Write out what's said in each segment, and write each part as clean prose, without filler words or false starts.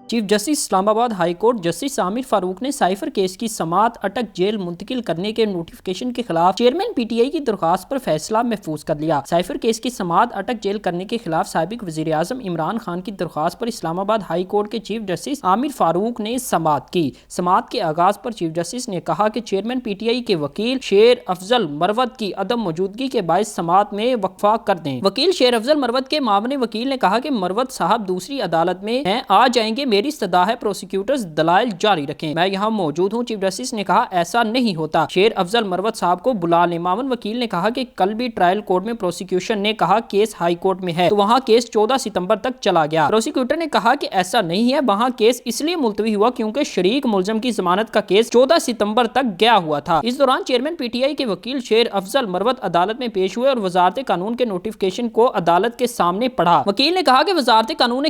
Chief justice اسلام آباد high court justice عامر فاروق نے cipher case کی سماعت اٹک جیل منتقل کرنے کے نوٹیفکیشن کے خلاف چیئرمین پی ٹی آئی کی درخواست پر فیصلہ محفوظ کر لیا۔ سائفر کیس کی سماعت اٹک جیل کرنے کے خلاف سابق وزیر اعظم عمران خان کی درخواست پر اسلام آباد ہائی کورٹ کے چیف جسٹس عامر فاروق نے سماعت کی۔ سماعت کے آغاز پر چیف جسٹس نے کہا کہ چیئرمین پی ٹی آئی کے وکیل شیر افضل مروت کی عدم موجودگی کے باعث سماعت میں وقفہ کر دیں۔ وکیل شیر افضل مروت کے معاون وکیل نے کہا کہ مروت صاحب دوسری عدالت میں ہیں، آ جائیں گے، میری استدعا ہے پروسیکیوٹرز دلائل جاری رکھیں، میں یہاں موجود ہوں۔ چیف جسٹس نے کہا ایسا نہیں ہوتا، شیر افضل مروت صاحب کو بلا لیں۔ معاون وکیل نے کہا کہ کل بھی ٹرائل کورٹ میں پروسیکیوشن نے کہا کیس ہائی کورٹ میں ہے تو وہاں کیس 14 ستمبر تک چلا گیا۔ پروسیکیوٹر نے کہا کہ ایسا نہیں ہے، وہاں کیس اس لیے ملتوی ہوا کیونکہ شریک ملزم کی ضمانت کا کیس 14 ستمبر تک گیا ہوا تھا۔ اس دوران چیئرمین پی ٹی آئی کے وکیل شیر افضل مروت عدالت میں پیش ہوئے اور وزارت قانون کے نوٹیفکیشن کو عدالت کے سامنے پڑھا۔ وکیل نے کہا کہ وزارت قانون نے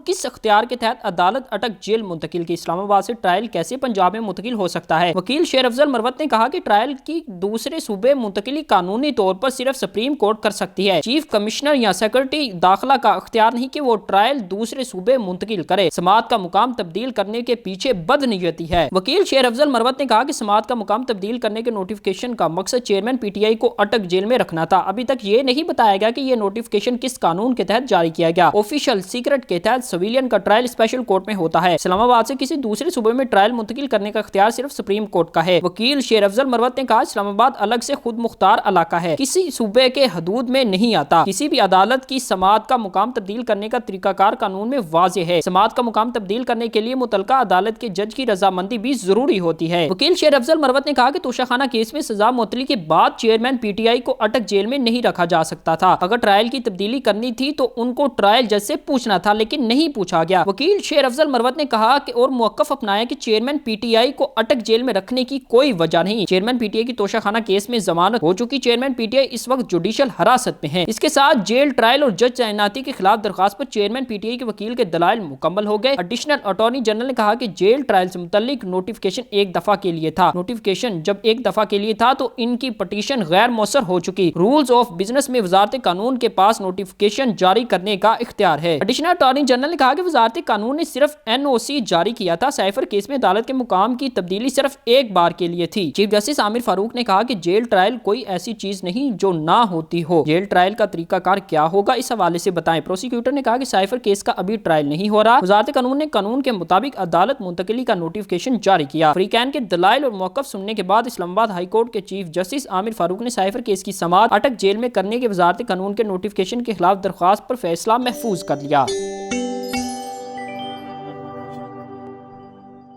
کس اختیار کے تحت عدالت اٹک جیل منتقل کی، اسلام آباد سے ٹرائل کیسے پنجاب میں منتقل ہو سکتا ہے۔ وکیل شیر افضل مروت نے کہا کہ ٹرائل کی دوسرے صوبے منتقلی قانونی طور پر صرف سپریم کورٹ کر سکتی ہے، چیف کمشنر یا سیکرٹری داخلہ کا اختیار نہیں کہ وہ ٹرائل دوسرے صوبے منتقل کرے۔ سماعت کا مقام تبدیل کرنے کے پیچھے بدنیتی ہے۔ وکیل شیر افضل مروت نے کہا کہ سماعت کا مقام تبدیل کرنے کے نوٹیفکیشن کا مقصد چیئرمین پی ٹی آئی کو اٹک جیل میں رکھنا تھا۔ ابھی تک یہ نہیں بتایا گیا کہ یہ نوٹیفکیشن کس قانون کے تحت جاری کیا گیا۔ آفیشل سیکرٹ کے تحت سویلین کا ٹرائل اسپیشل کورٹ میں ہوتا ہے۔ اسلام آباد سے کسی دوسرے صوبے میں ٹرائل منتقل کرنے کا اختیار صرف سپریم کورٹ کا ہے۔ وکیل شیر افضل مروت نے کہا اسلام آباد الگ سے خود مختار علاقہ ہے، کسی صوبے کے حدود میں نہیں آتا۔ کسی بھی عدالت کی سماعت کا مقام تبدیل کرنے کا طریقہ کار قانون میں واضح ہے۔ سماعت کا مقام تبدیل کرنے کے لیے متعلقہ عدالت کے جج کی رضامندی بھی ضروری ہوتی ہے۔ وکیل شیر افضل مروت نے کہا کہ توشہ خانہ کیس میں سزا معطلی کے بعد چیئرمین پی ٹی آئی کو اٹک جیل میں نہیں رکھا جا سکتا تھا۔ اگر ٹرائل کی تبدیلی کرنی تھی تو ان کو ٹرائل جج سے پوچھنا تھا، لیکن نہیں پوچھا گیا۔ وکیل شیر افضل مروت نے کہا کہ اور موقف اپنایا کہ چیئرمین پی ٹی آئی کو اٹک جیل میں رکھنے کی کوئی وجہ نہیں۔ چیئرمین پی ٹی آئی کی توشہ خانہ کیس میں ضمانت ہو چکی، چیئرمین پی ٹی آئی اس وقت جوڈیشل حراست میں ہیں۔ اس کے ساتھ جیل ٹرائل اور جج تعیناتی کے خلاف درخواست پر چیئرمین پی ٹی آئی کے وکیل کے دلائل مکمل ہو گئے۔ ایڈیشنل اٹارنی جنرل نے کہا کہ جیل ٹرائل سے متعلق نوٹیفکیشن ایک دفعہ کے لیے تھا۔ نوٹیفکیشن جب ایک دفعہ کے لیے تھا تو ان کی پٹیشن غیر مؤثر ہو چکی۔ رولز آف بزنس میں وزارت قانون کے پاس نوٹیفکیشن جاری کرنے کا اختیار ہے۔ ایڈیشنل اٹارنی جنرل نے کہا کہ وزارت قانون نے صرف این او سی جاری کیا تھا، سائفر کیس میں عدالت کے مقام کی تبدیلی صرف ایک بار کے لیے تھی۔ چیف جسٹس عامر فاروق نے کہا کہ جیل ٹرائل کوئی ایسی چیز نہیں جو نہ ہوتی ہو، جیل ٹرائل کا طریقہ کار کیا ہوگا اس حوالے سے بتائیں۔ پروسیکیوٹر نے کہا کہ سائفر کیس کا ابھی ٹرائل نہیں ہو رہا، وزارت قانون نے قانون کے مطابق عدالت منتقلی کا نوٹیفکیشن جاری کیا۔ فریقین کے دلائل اور موقف سننے کے بعد اسلام آباد ہائی کورٹ کے چیف جسٹس عامر فاروق نے سائفر کیس کی سماعت اٹک جیل میں کرنے کے وزارت قانون کے نوٹیفکیشن کے خلاف درخواست پر فیصلہ محفوظ کر لیا۔